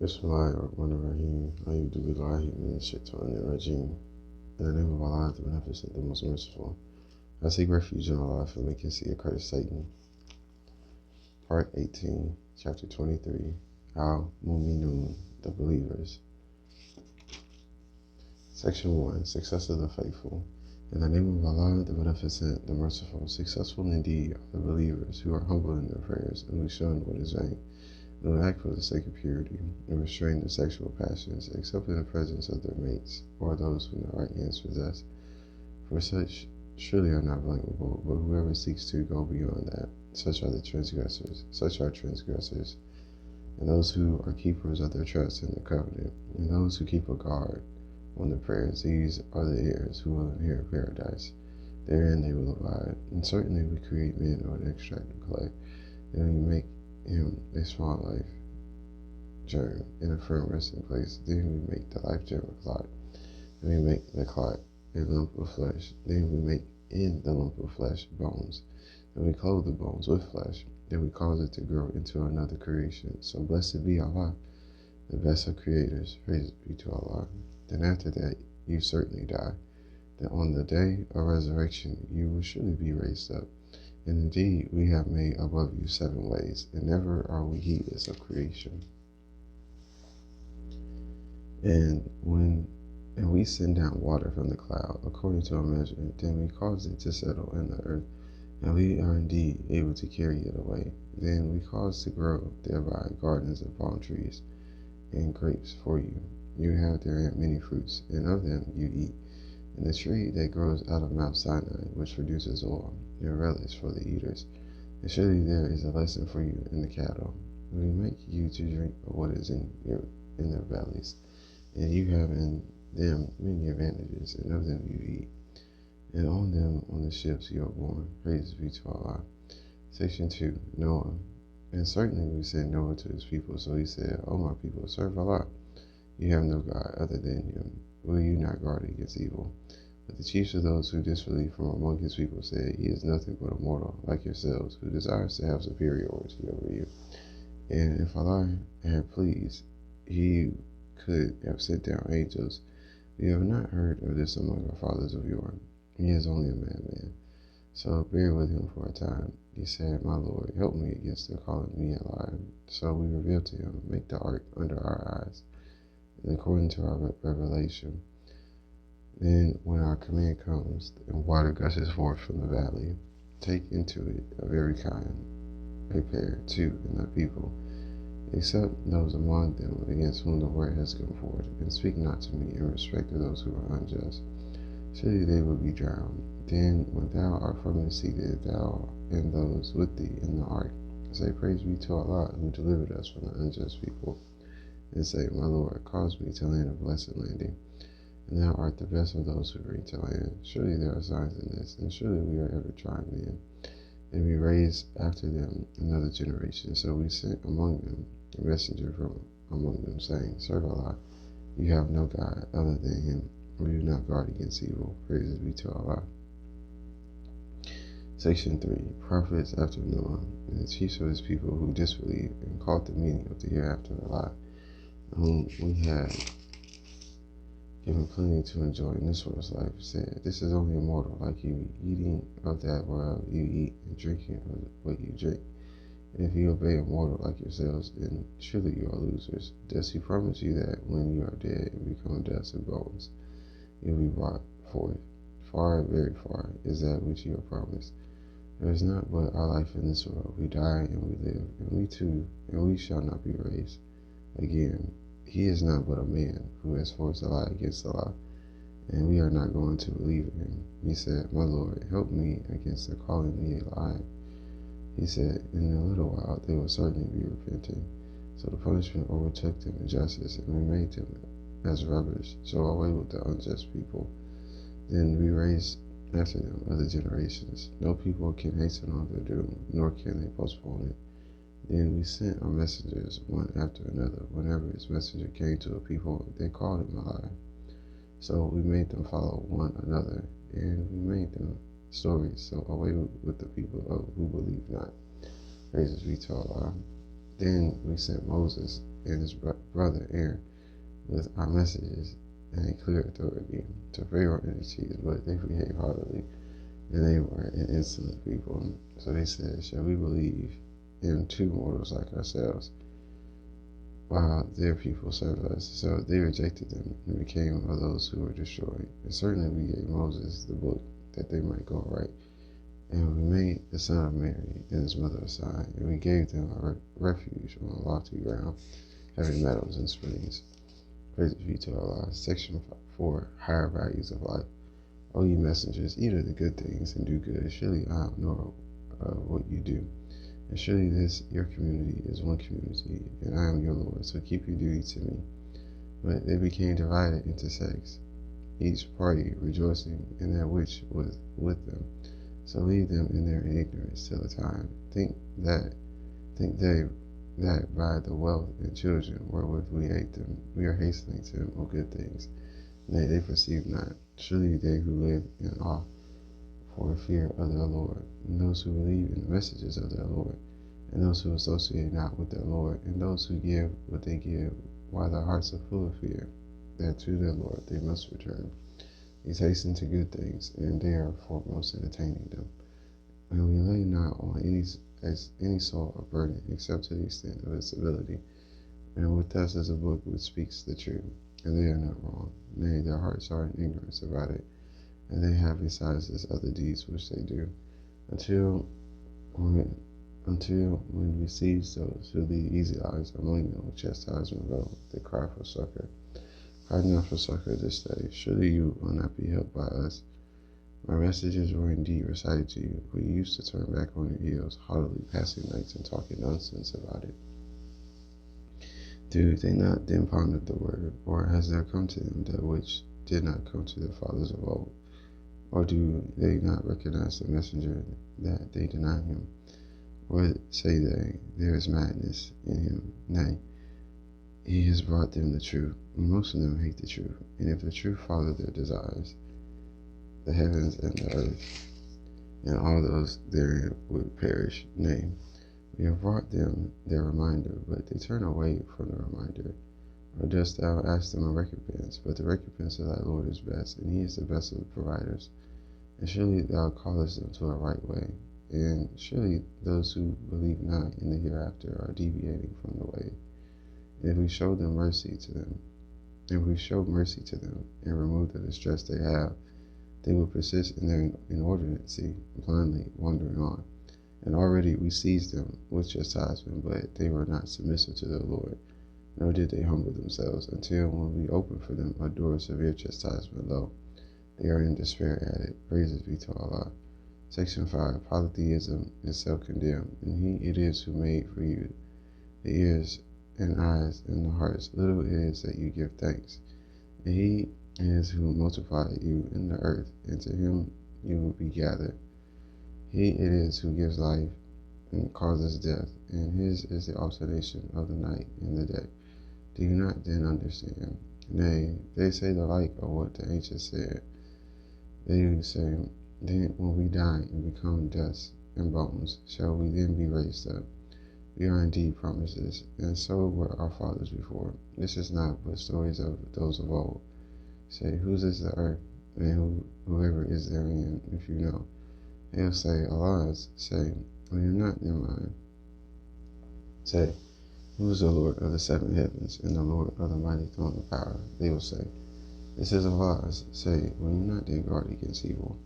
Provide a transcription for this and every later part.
Bismillahirrahmanirrahim. A'udhu billahi minash shaitanir rajim. In the name of Allah, the Beneficent, the Most Merciful. I seek refuge in Allah from vacancy of cursed Satan. Part 18, Chapter 23. Al-Mu'minun, the Believers. Section 1, Success of the Faithful. In the name of Allah, the Beneficent, the Merciful. Successful indeed are the believers who are humble in their prayers and who shun what is vain, and who act for the sake of purity, and restrain their sexual passions, except in the presence of their mates, or those whom their right hands possess. For such surely are not blamable, but whoever seeks to go beyond that, such are transgressors, and those who are keepers of their trust in the covenant, and those who keep a guard on their prayers, these are the heirs who will inherit paradise. Therein they will abide. And certainly we create man or an extract of clay, and we make him a small life germ in a firm resting place. Then we make the life germ a clot. Then we make the clot a lump of flesh. Then we make in the lump of flesh bones. Then we clothe the bones with flesh. Then we cause it to grow into another creation. So blessed be Allah, the best of creators. Praise be to Allah. Then after that you certainly die. Then on the day of resurrection you will surely be raised up. And indeed, we have made above you 7 ways, and never are we heedless of creation. And we send down water from the cloud, according to our measure, then we cause it to settle in the earth, and we are indeed able to carry it away. Then we cause to grow thereby gardens of palm trees and grapes for you. You have therein many fruits, and of them you eat. And the tree that grows out of Mount Sinai, which produces oil, and relish for the eaters. And surely there is a lesson for you in the cattle. We make you to drink of what is in their bellies, and you have in them many advantages, and of them you eat. And on them, on the ships you are born. Praise be to Allah. Section 2, Noah. And certainly we sent Noah to his people, so he said, O my people, serve Allah. You have no God other than him. Will you not guard against evil? But the chiefs of those who disbelieve from among his people said, He is nothing but a mortal like yourselves, who desires to have superiority over you. And if Allah had pleased, He could have sent down angels. We have not heard of this among our fathers of yore. He is only a madman. So bear with him for a time. He said, My Lord, help me against their calling me a liar. So we revealed to him, Make the ark under our eyes, and according to our revelation. Then when our command comes, and water gushes forth from the valley, take into it of every kind, a pair, 2 in the people, except those among them against whom the word has come forth, and speak not to me in respect of those who are unjust. Surely they will be drowned. Then when thou art firmly seated, thou and those with thee in the ark, say, Praise be to Allah, who delivered us from the unjust people, and say, My Lord, cause me to land a blessed landing. And thou art the best of those who bring to land. Surely there are signs in this, and surely we are ever trying men. And we raised after them another generation. So we sent among them a messenger from among them, saying, Serve Allah, you have no God other than him. We do not guard against evil. Praises be to Allah. Section 3, Prophets after Noah, and the chiefs of his people who disbelieved and called the meaning of the hereafter a lie, whom we had given plenty to enjoy in this world's life, said, This is only a mortal like you, eating of that whereof you eat, and drinking of what you drink. And if you obey a mortal like yourselves, then surely you are losers. Does he promise you that when you are dead and become dust and bones, you will be brought forth? Far, very far, is that which you are promised. There is not but our life in this world. We die and we live, and we too, and we shall not be raised again. He is not but a man who has forced a lie against Allah, and we are not going to believe in him. He said, My Lord, help me against their calling me a liar. He said, In a little while they will certainly be repenting. So the punishment overtook them in justice, and we made them as rubbish. So away with the unjust people. Then we raised after them other generations. No people can hasten on their doom, nor can they postpone it. Then we sent our messengers one after another. Whenever his messenger came to a people, they called him a liar. So we made them follow one another, and we made them stories. So away with the people who believe not. Praises be to Allah. Then we sent Moses and his brother Aaron with our messages and a clear authority to Pharaoh and his chiefs, but they behaved haughtily, and they were an insolent people. So they said, shall we believe in two mortals like ourselves, while their people served us? So they rejected them and became of those who were destroyed. And certainly we gave Moses the book that they might go right. And we made the son of Mary and his mother a sign, and we gave them a refuge on a lofty ground, having meadows and springs. Praise be to Allah. Section 4, Higher Values of Life. O ye messengers, eat of the good things and do good. Surely I know what you do. And surely this, your community, is one community, and I am your Lord, so keep your duty to me. But they became divided into sects, each party rejoicing in that which was with them. So leave them in their ignorance till the time. Think they that by the wealth and children wherewith we ate them, we are hastening to them of good things. Nay, they perceive not. Surely they who live in awe for fear of their Lord, and those who believe in the messages of their Lord, and those who associate not with their Lord, and those who give what they give, while their hearts are full of fear, that to their Lord they must return. These hasten to good things, and they are foremost in attaining them. And we lay not on any soul a burden, except to the extent of its ability. And with us is a book which speaks the truth, and they are not wrong. Nay, their hearts are in ignorance about it, and they have besides this other deeds which they do, until when we seize those who lead easy lives among them with chastisement, though they cry for succor. Cry not for succor this day. Surely you will not be helped by us. My messages were indeed recited to you, but you used to turn back on your heels, haughtily passing nights and talking nonsense about it. Do they not then ponder the word, or has there come to them that which did not come to their fathers of old? Or do they not recognize the messenger that they deny him? Or say they, there is madness in him? Nay, he has brought them the truth, and most of them hate the truth. And if the truth follow their desires, the heavens and the earth, and all those therein would perish. Nay, we have brought them their reminder, but they turn away from the reminder. Or dost thou ask them a recompense? But the recompense of thy Lord is best, and he is the best of the providers. And surely thou callest them to a right way, and surely those who believe not in the hereafter are deviating from the way. And if we show mercy to them, and remove the distress they have, they will persist in their inordinacy, blindly wandering on. And already we seized them with chastisement, but they were not submissive to their Lord, nor did they humble themselves, until when we opened for them a door of severe chastisement, lo, they are in despair at it. Praises be to Allah. Section 5. Polytheism is self-condemned, and he it is who made for you the ears and eyes and the hearts. Little it is that you give thanks. And he is who multiplied you in the earth, and to him you will be gathered. He it is who gives life and causes death, and his is the alternation of the night and the day. Do you not then understand? Nay, they say the like of what the ancients said. They do say, then when we die and become dust and bones, shall we then be raised up? We are indeed promised this, and so were our fathers before. This is not but stories of those of old. Say, whose is the earth, and whoever is therein, if you know? They'll say, Allah's. Say, are you not in mine? Say, who is the Lord of the seven heavens, and the Lord of the mighty throne of power? They will say, this is Allah's. Say, will you not then guard against evil?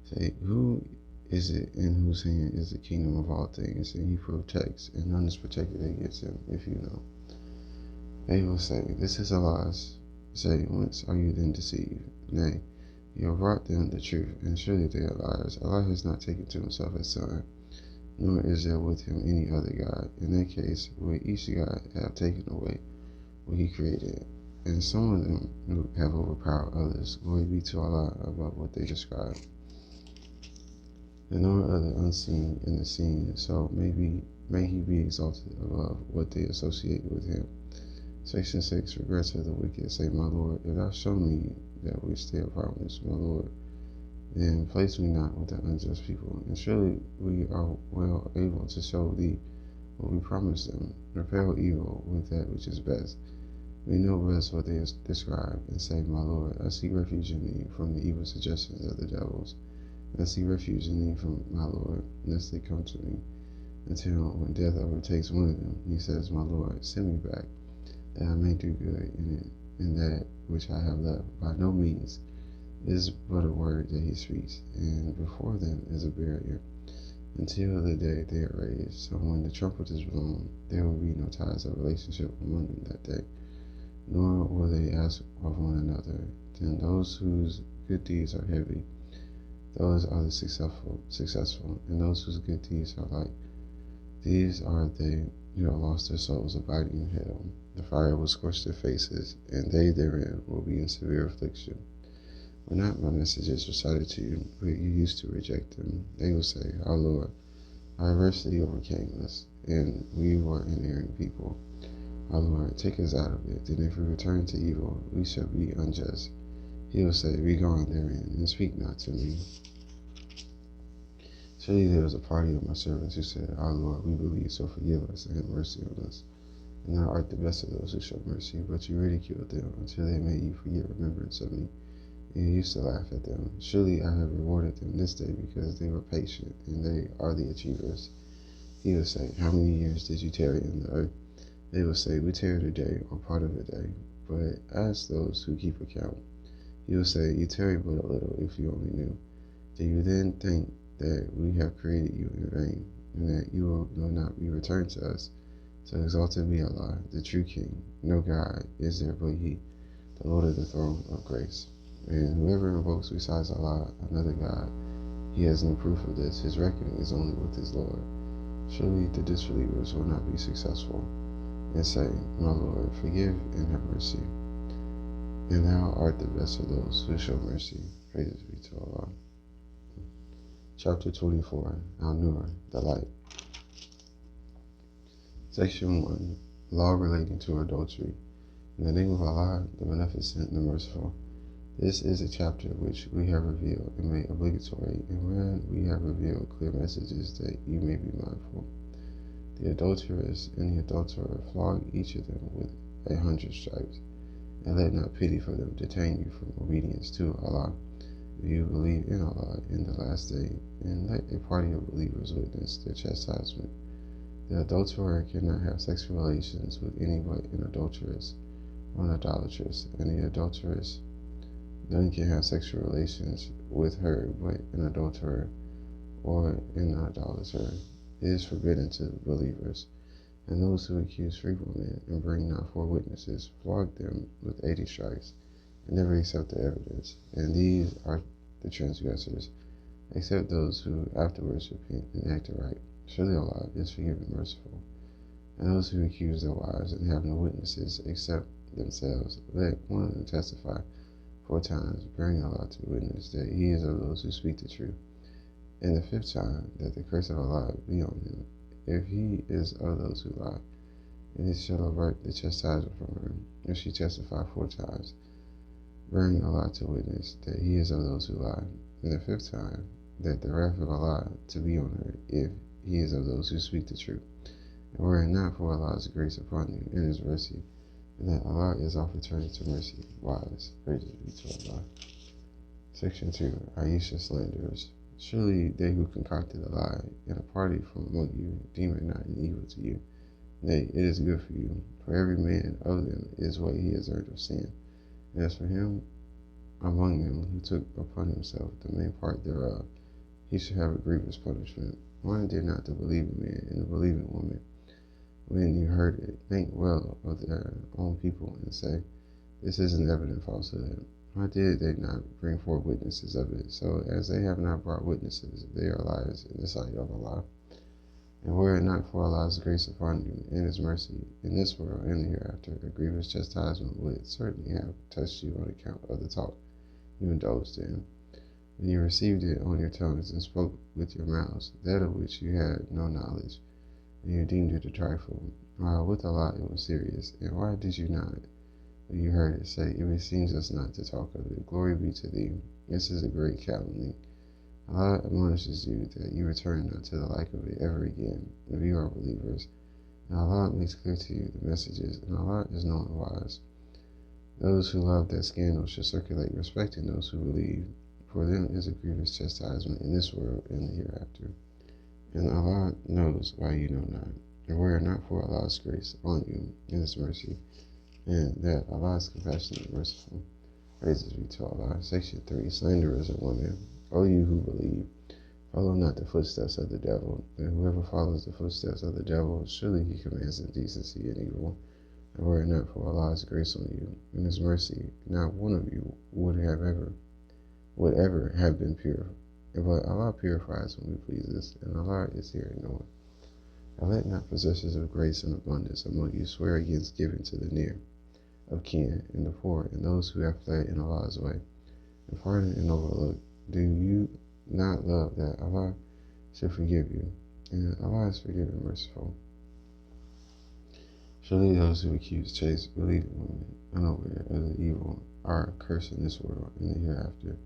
Say, who is it in whose hand is the kingdom of all things, and he protects, and none is protected against him, if you know? They will say, this is Allah's. Say, whence are you then deceived? Nay, you have brought them the truth, and surely they are liars. Allah has not taken to himself a son, nor is there with him any other God. In that case, would each God have taken away what he created, and some of them have overpowered others. Glory be to Allah about what they describe. And nor are the unseen and the seen, so may he be exalted above what they associate with him. Section 6. Regrets of the wicked. Say, my Lord, if thou show me that which they have promised, my Lord, then place me not with the unjust people. And surely we are well able to show thee what we promise them. Repel evil with that which is best. We know best what they describe and say, My Lord, I seek refuge in thee from the evil suggestions of the devils. I seek refuge in thee from my Lord, lest they come to me, until when death overtakes one of them, he says, My Lord, send me back, that I may do good in that which I have left. By no means. It is but a word that he speaks, and before them is a barrier, until the day they are raised. So when the trumpet is blown, there will be no ties of relationship among them that day, nor will they ask of one another. Then those whose good deeds are heavy, those are the successful, and those whose good deeds are light, these are they who have lost their souls abiding in hell. The fire will scorch their faces, and they therein will be in severe affliction. When not my messages recited to you, but you used to reject them, they will say, Our Lord, our adversity overcame us, and we were an erring people. Our Lord, take us out of it, then if we return to evil, we shall be unjust. He will say, Be gone therein, and speak not to me. Surely there was a party of my servants who said, Our Lord, we believe, so forgive us and have mercy on us. And thou art the best of those who show mercy, but you ridiculed them until they made you forget remembrance of me. And you used to laugh at them. Surely I have rewarded them this day because they were patient, and they are the achievers. He will say, How many years did you tarry in the earth? They will say, We tarried a day or part of a day. But ask those who keep account. He will say, You tarried but a little, if you only knew. Do you then think that we have created you in vain, and that you will not be returned to us? So exalted be Allah, the true King. No God is there but He, the Lord of the throne of grace. And whoever invokes besides Allah another God, he has no proof of this. His reckoning is only with his Lord. Surely the disbelievers will not be successful. And say, My Lord, forgive and have mercy. And thou art the best of those who show mercy. Praise be to Allah. Chapter 24, Al-Nur, the Light. Section 1, Law relating to adultery. In the name of Allah, the Beneficent and the Merciful. This is a chapter which we have revealed and made obligatory, and wherein we have revealed clear messages that you may be mindful. The adulteress and the adulterer flog each of them with 100 stripes, and let not pity for them detain you from obedience to Allah. If you believe in Allah in the last day, and let a party of believers witness their chastisement. The adulterer cannot have sexual relations with any but an adulteress or an idolatress, and the adulteress none can have sexual relations with her but an adulterer or an idolater. It is forbidden to believers. And those who accuse free women and bring not 4 witnesses, flog them with 80 stripes, and never accept the evidence. And these are the transgressors, except those who afterwards repent and act right. Surely Allah is forgiving and merciful. And those who accuse their wives and have no witnesses except themselves, let one of them testify 4 times, bearing Allah to witness that he is of those who speak the truth. And the 5th time, that the curse of Allah be on him, if he is of those who lie. And he shall avert the chastisement from her, if she testify 4 times, bearing Allah to witness that he is of those who lie. And the 5th time, that the wrath of Allah to be on her, if he is of those who speak the truth. And were it not for Allah's grace upon you and his mercy, and that Allah is oft returning to mercy, wise, praises be to Allah. Section 2, Aisha slanderers. Surely they who concocted a lie and a party from among you deem it not an evil to you. Nay, it is good for you, for every man of them is what he has earned of sin. And as for him among them who took upon himself the main part thereof, he should have a grievous punishment. Why did not the believing man and the believing woman, when you heard it, think well of their own people and say, This is an evident falsehood? Why did they not bring forth witnesses of it? So as they have not brought witnesses, they are liars in the sight of Allah. And were it not for Allah's grace upon you and his mercy, in this world and the hereafter, a grievous chastisement would certainly have touched you on account of the talk you indulged in, when you received it on your tongues and spoke with your mouths, that of which you had no knowledge, and you deemed it a trifle, while with Allah it was serious. And why did you not, when you heard it, say, It beseems us not to talk of it? Glory be to thee. This is a great calumny. Allah admonishes you that you return not to the like of it ever again, if you are believers. And Allah makes clear to you the messages, and Allah is known and wise. Those who love that scandal should circulate respecting those who believe, for them is a grievous chastisement in this world and the hereafter. And Allah knows why you know not. And were it not for Allah's grace on you and His mercy, and that Allah is compassionate and merciful. Praises be to Allah. Section 3. Slanderers of women. O you who believe, follow not the footsteps of the devil, and whoever follows the footsteps of the devil, surely he commands indecency and evil. And were it not for Allah's grace on you and His mercy, not one of you would ever have been pure. But Allah purifies whom He pleases, and Allah is here and knowing. And let not possessors of grace and abundance among you swear against giving to the near of kin and the poor and those who have fled in Allah's way, and pardon and overlook. Do you not love that Allah should forgive you? And Allah is forgiving and merciful. Surely those who accuse chaste, believing women, unaware of the evil, are cursed in this world and the hereafter.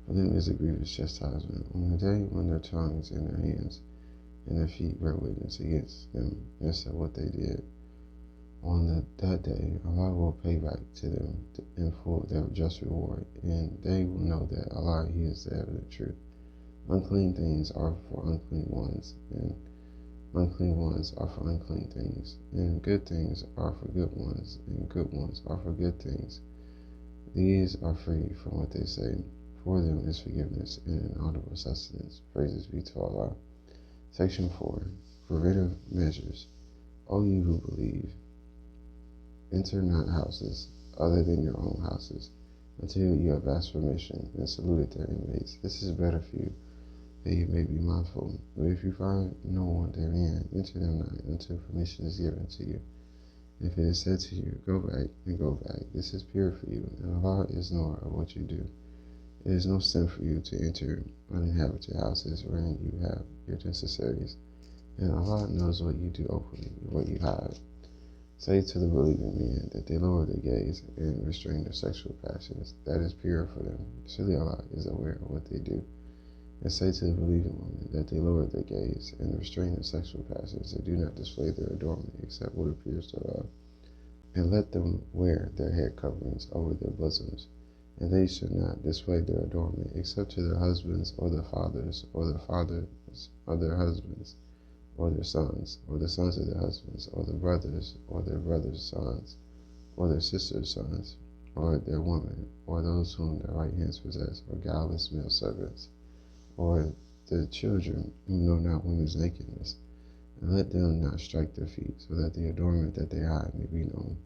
For them is a grievous chastisement on the day when their tongues and their hands and their feet bear witness against them as to what they did. On that day, Allah will pay back to them in full their just reward, and they will know that Allah, He is the evident truth. Unclean things are for unclean ones, and unclean ones are for unclean things, and good things are for good ones, and good ones are for good things. These are free from what they say. For them is forgiveness and an audible sustenance. Praises be to Allah. Section 4. Preventive measures. O you who believe, enter not houses other than your own houses until you have asked permission and saluted their inmates. This is better for you, that you may be mindful. But if you find no one therein, enter them not until permission is given to you. If it is said to you, go back, and go back, this is pure for you, and Allah is knower of what you do. It is no sin for you to enter uninhabited houses wherein you have your necessaries, and Allah knows what you do openly and what you hide. Say to the believing men that they lower their gaze and restrain their sexual passions. That is pure for them. Surely Allah is aware of what they do. And say to the believing women that they lower their gaze and restrain their sexual passions and do not display their adornment except what appears thereof. And let them wear their head coverings over their bosoms. And they should not display their adornment except to their husbands or their fathers or their fathers or their husbands, or their sons, or the sons of their husbands, or their brothers, or their brothers' sons, or their sisters' sons, or their women, or those whom their right hands possess, or guileless male servants, or the children who know not women's nakedness. And let them not strike their feet, so that the adornment that they hide may be known.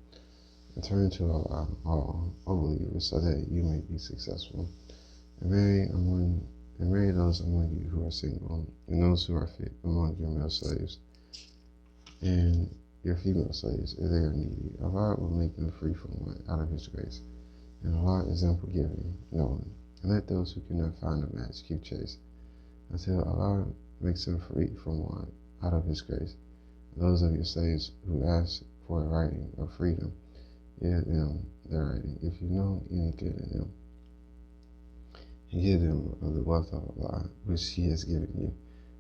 And turn to Allah, all believers, so that you may be successful. And marry those among you who are single, and those who are fit among your male slaves, and your female slaves, if they are needy. Allah will make them free from want out of His grace. And Allah is unforgiving, knowing. And let those who cannot find a match keep chase, until Allah makes them free from want out of His grace. And those of your slaves who ask for a writing of freedom, give them their writing, if you know any good in them. And give them of the wealth of Allah, which He has given you.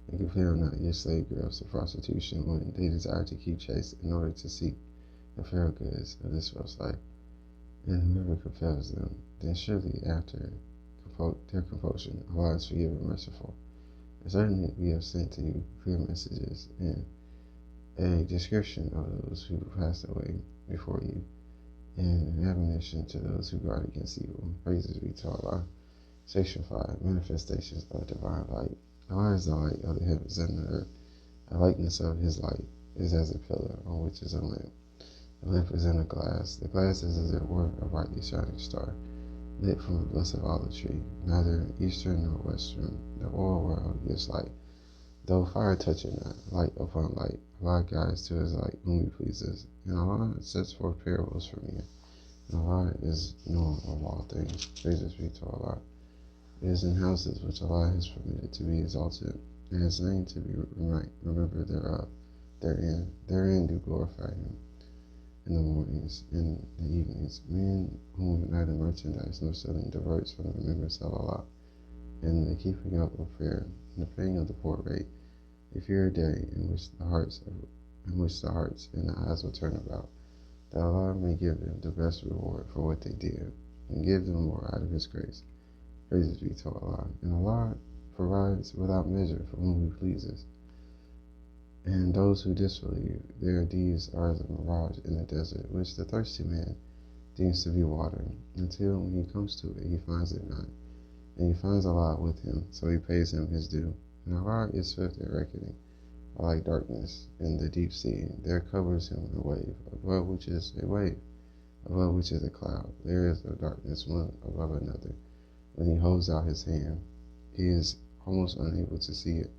And compel not your slave girls to prostitution when they desire to keep chaste in order to seek the fair goods of this world's life. And whoever compels them, then surely after their compulsion, Allah is forgiving and merciful. And certainly we have sent to you clear messages and a description of those who passed away before you, and an admonition to those who guard against evil. Praises be to Allah. Section 5. Manifestations of divine light. Allah is the light of the heavens and the earth. The likeness of His light is as a pillar on which is a lamp. The lamp is in a glass. The glass is as it were a brightly shining star, lit from the blessed olive tree. Neither eastern nor western, the whole world gives light. Though fire toucheth not, light upon light. Allah guides to His light whom He pleases. And Allah sets forth parables for men. And Allah is known of all things. Praises be to Allah. It is in houses which Allah has permitted to be exalted, and His name to be remembered thereof. Therein do glorify Him in the mornings and the evenings. Men whom neither merchandise nor selling diverts from the remembrance of Allah, and the keeping up of prayer, and the paying of the poor rate. They fear a day in which the hearts in which the hearts and the eyes will turn about, that Allah may give them the best reward for what they did, and give them more out of His grace. Praises be to Allah. And Allah provides without measure for whom He pleases. And those who disbelieve, their deeds are as a mirage in the desert, which the thirsty man deems to be water, until when he comes to it, he finds it not. And he finds Allah with him, so he pays him his due. And Allah is swift at reckoning, like darkness in the deep sea. There covers him a wave, above which is a wave, above which is a cloud. There is a darkness one above another. When he holds out his hand, he is almost unable to see it.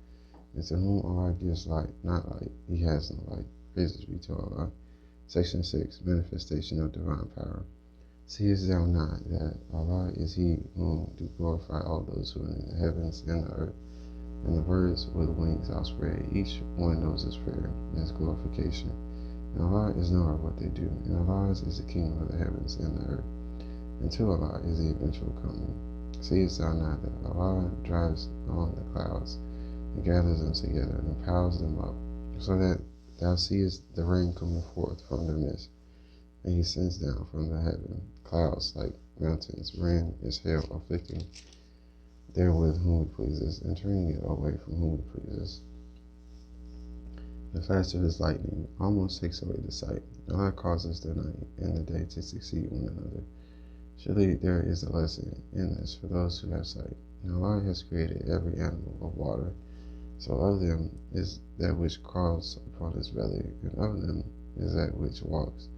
And to whom Allah gives light, not light, he has no light. Praises be to Allah. Section 6, Manifestation of Divine Power. Seest thou not that Allah is He whom do glorify all those who are in the heavens and the earth, and the birds with wings outspread, each one knows his prayer and his glorification. And Allah is knower of what they do, and Allah is the kingdom of the heavens and the earth, and to Allah is the eventual coming. Seest thou not that Allah drives on the clouds, and gathers them together, and piles them up, so that thou seest the rain coming forth from the mist, and He sends down from the heaven clouds like mountains, rain as hail, afflicting therewith whom He pleases, and turning it away from whom He pleases. The flash of His lightning almost takes away the sight. Allah causes the night and the day to succeed one another. Surely there is a lesson in this for those who have sight. And Allah has created every animal of water. So of them is that which crawls upon its belly, and of them is that which walks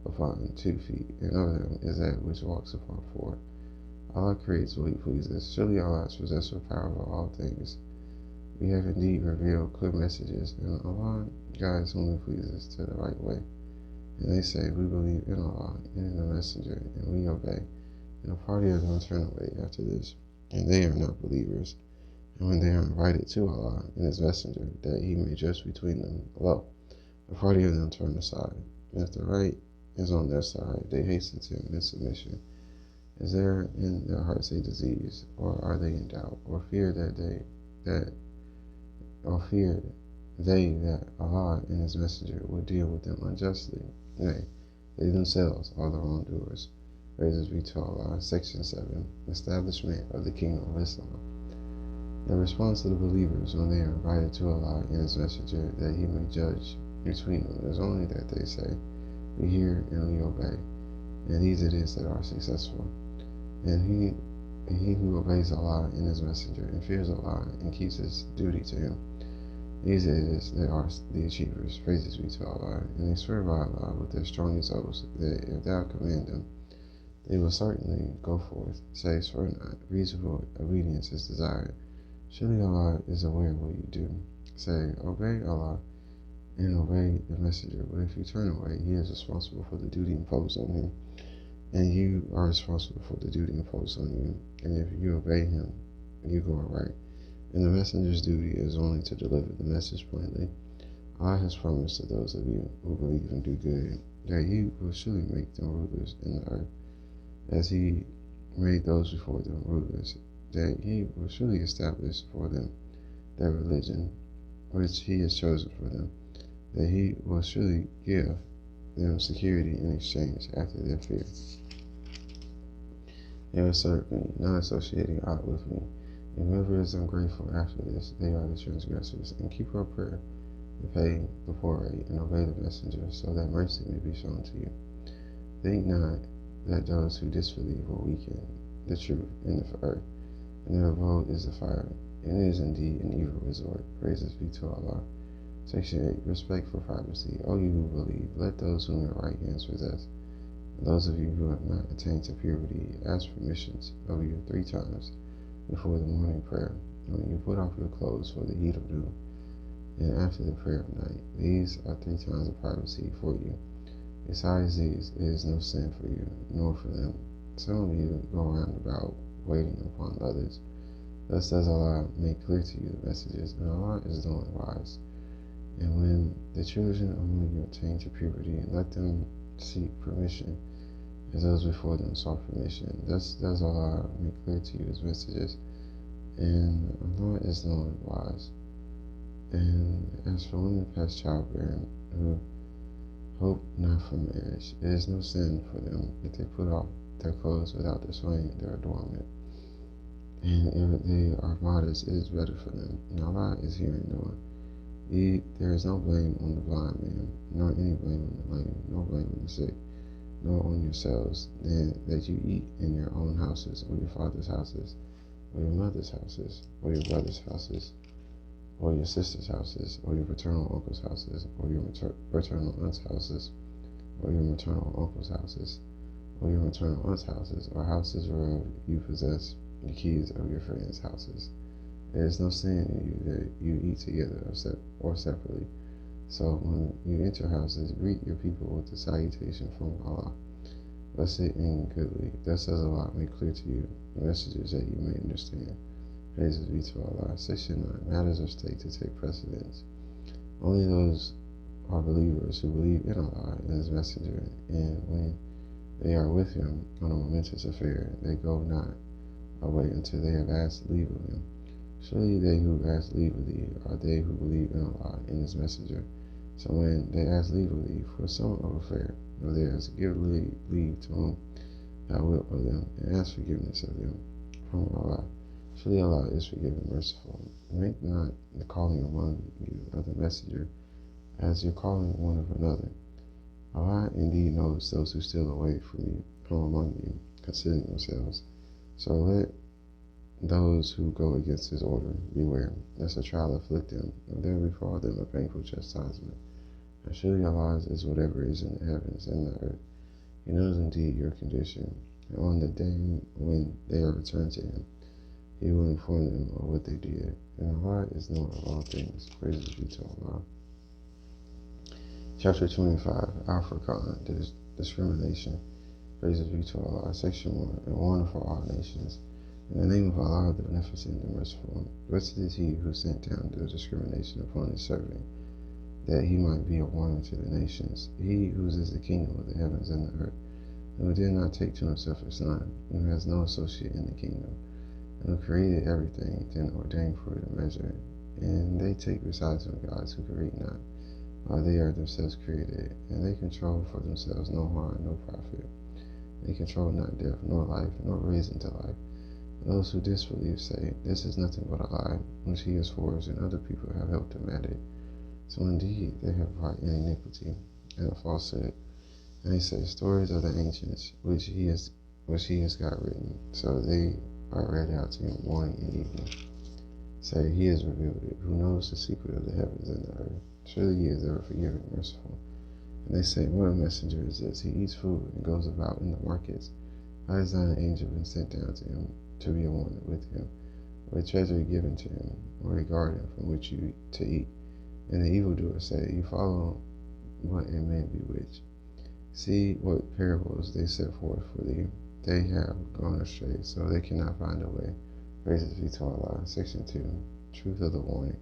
upon 2 feet, and of them is that which walks upon 4. Allah creates what He pleases. Surely Allah is possessed with power over all things. We have indeed revealed clear messages, and Allah guides whom He pleases to the right way. And they say, we believe in Allah and in the Messenger, and we obey. And a party of them turn away after this, and they are not believers. And when they are invited to Allah and His Messenger, that He may judge between them, lo, a party of them turn aside. And if the right is on their side, they hasten to Him in submission. Is there in their hearts a disease, or are they in doubt, or fear that Allah and His Messenger will deal with them unjustly? Nay, they themselves are the wrongdoers. Praises be to Allah. Section 7, Establishment of the Kingdom of Islam. The response of the believers when they are invited to Allah and His Messenger that He may judge between them is only that they say, we hear and we obey, and these it is that are successful. And he who obeys Allah and His Messenger and fears Allah and keeps his duty to Him, these it is that are the achievers. Praises be to Allah. And they swear by Allah with their strongest oaths that if thou command them, they will certainly go forth. Say, swear not, reasonable obedience is desired. Surely Allah is aware of what you do. Say, obey Allah and obey the Messenger. But if you turn away, He is responsible for the duty imposed on Him, and you are responsible for the duty imposed on you. And if you obey Him, you go aright. And the Messenger's duty is only to deliver the message plainly. Allah has promised to those of you who believe and do good that He will surely make them rulers in the earth, as He made those before them rulers, that He will surely establish for them their religion, which He has chosen for them, that He will surely give them security in exchange after their fear. They will serve me, not associating aught with me. And whoever is ungrateful after this, they are the transgressors. And keep our prayer, and pay the poor rate, and obey the messenger, so that mercy may be shown to you. Think not that those who disbelieve will weaken the truth in the earth, and their abode is the fire, and it is indeed an evil resort. Praises be to Allah. Section 8, Respect for privacy. O you who believe, let those whom your right hands possess, and those of you who have not attained to purity, ask permissions of you 3 times before the morning prayer, and when you put off your clothes for the heat of noon, and after the prayer of night. These are 3 times of privacy for you. Besides these, it is no sin for you, nor for them. Some of you go around about waiting upon others. Thus does Allah make clear to you the messages, and Allah is the one wise. And when the children among you attain to puberty, let them seek permission, as those before them sought permission. Thus does Allah make clear to you His messages, and Allah is the one wise. And as for women past childbearing, who hope not for marriage. It is no sin for them if they put off their clothes without displaying their adornment. And if they are modest, it is better for them. And Allah is hearing knowing. There is no blame on the blind man, nor any blame on the lame, nor blame on the sick, nor on yourselves, that you eat in your own houses, or your father's houses, or your mother's houses, or your brother's houses, or your sister's houses, or your paternal uncle's houses, or your paternal aunt's houses, or your maternal uncle's houses, or your maternal aunt's houses, or houses whereof you possess the keys of your friends' houses. There is no sin in you that you eat together or separately. So when you enter houses, greet your people with the salutation from Allah. Blessed and goodly. Thus does Allah make clear to you the messages that you may understand. Praises be to Allah. Section 9. Matters of state to take precedence. Only those are believers who believe in Allah and His Messenger, and when they are with Him on a momentous affair, they go not away until they have asked leave of Him. Surely they who ask leave of thee are they who believe in Allah and His Messenger. So when they ask leave of thee for some affair of theirs, give leave to whom thou wilt of them, and ask forgiveness of them from Allah. Surely Allah is forgiving, merciful. Make not the calling among you of the Messenger as your calling one of another. Allah indeed knows those who steal away from among you, considering themselves. So let those who go against His order beware, lest a trial afflict them, and there befall them a painful chastisement. And surely Allah is whatever is in the heavens and the earth. He knows indeed your condition, and on the day when they are returned to Him, He will inform them of what they did. And Allah is knower of all things. Praises be to Allah. Chapter 25, Al-Furqan, Discrimination. Praises be to Allah. Section 1, and warning for all nations. In the name of Allah, the Beneficent and Merciful. Blessed is He who sent down the discrimination upon His servant, that He might be a warning to the nations. He whose is the kingdom of the heavens and the earth, and who did not take to Himself a son, and who has no associate in the kingdom, and who created everything, then ordained for it a measure. And they take besides Him gods who create not, while they are themselves created, and they control for themselves no harm, no profit. They control not death, nor life, nor raising to life. Those who disbelieve say, this is nothing but a lie, which He has forged, and other people have helped Him at it. So indeed, they have wrought in iniquity and a falsehood. And they say, stories of the ancients, which he has got written, so they are read out to Him morning and evening. Say, He has revealed it, who knows the secret of the heavens and the earth. Surely He is ever forgiving, merciful. And they say, what a messenger is this? He eats food and goes about in the markets. Why has not an angel been sent down to him to be a wonder with him, or a treasure given to him, or a garden from which to eat? And the evildoers say, you follow what a man bewitched. See what parables they set forth for thee. They have gone astray, so they cannot find a way. Praises be to Allah. Section 2, Truth of the Warning.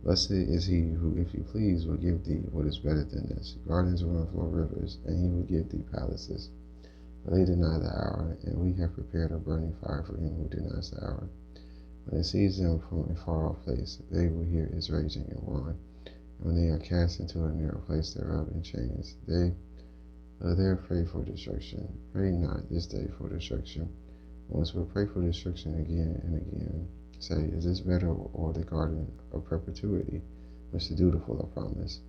Blessed is he who, if you please, will give thee what is better than this, gardens wherein flow rivers, and he will give thee palaces. But they deny the hour, and we have prepared a burning fire for him who denies the hour. When it sees them from a far-off place, they will hear its raging and roaring. And when they are cast into a narrow place thereof in chains, they are there prayed for destruction. Pray not this day for destruction. Once we'll pray for destruction again and again. Say, is this better or the garden of perpetuity, which the dutiful are promised?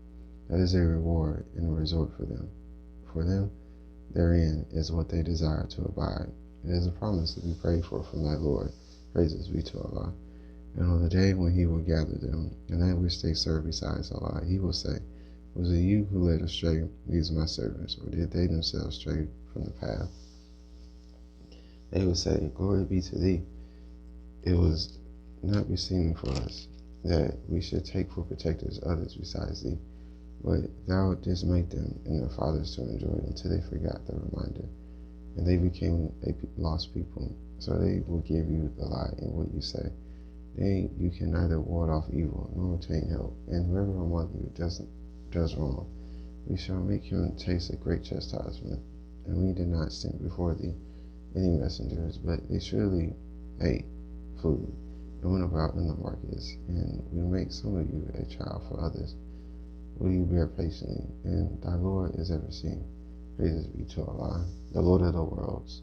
That is a reward and a resort for them. For them, therein is what they desire to abide. It is a promise to be prayed for from thy Lord. Praises be to Allah. And on the day when He will gather them, and that which they serve besides Allah, He will say, was it you who led astray these my servants, or did they themselves stray from the path? They will say, glory be to thee. It was not beseeming for us that we should take for protectors others besides thee, but thou didst make them and their fathers to enjoy it until they forgot the reminder, and they became a lost people. So they will give you the lie in what you say. Then you can neither ward off evil nor obtain help, and whoever among you does wrong, we shall make him taste a great chastisement. And we did not send before thee any messengers, but they surely ate food and went about in the markets, and we make some of you a child for others. will you bear patiently, and thy Lord is ever seen. Praises be to Allah, the Lord of the worlds.